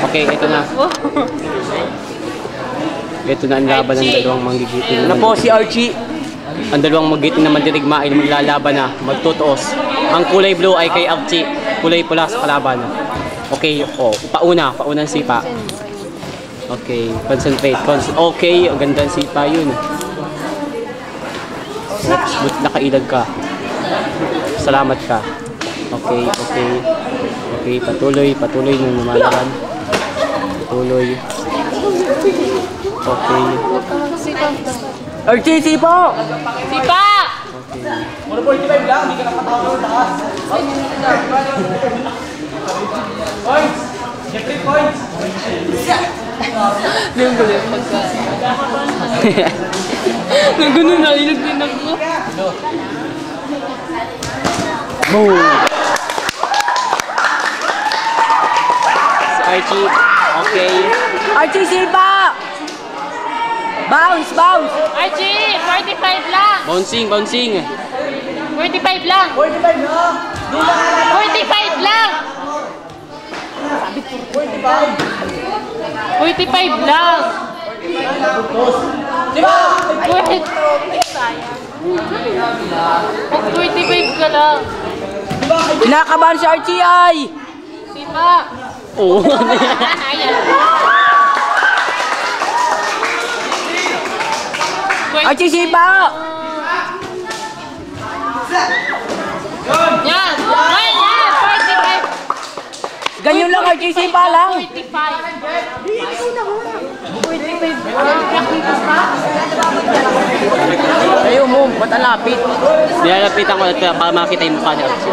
Okay, ito na. Ito na ang laban ng dalawang manggigiting. Ano po si Archie? Ang dalawang manggigiting na mandirigma ay maglalaban na, magtutuos. Ang kulay blue ay kay Archie, kulay pula sa kalaban. Okay, paunang sipa. Okay, concentrate. Okay, ang ganda ng sipa yun. Oops, buti nakailag ka. Salamat ka. Okay. Okay, patuloy ng lumalaban. Patuloy. Okay. Archie, sipa! Sipa! Okay. 45 lang, hindi ka nakatawa ng taas. Points! Jeffrey, points! Yung gulit pagka. Nang ganun na, din ako. Boom! Si Archie, okay. Archie, sipa! Bounce! Archie, 45 lang. Bouncing. 45 lang. 45 lang! 45 lang. 45 lang. Sipa! Wait. Sayang. 45 ka lang. Kinakabahan si Archie ay! Sipa. Oo. Ayan. Archie, sipa! Yan. 45. Ganyan lang, Archie, sipa lang! 45. Ayaw mo, ba't ang lapit? Nilalapitan ko na ito para makita yung mukha ni Archie.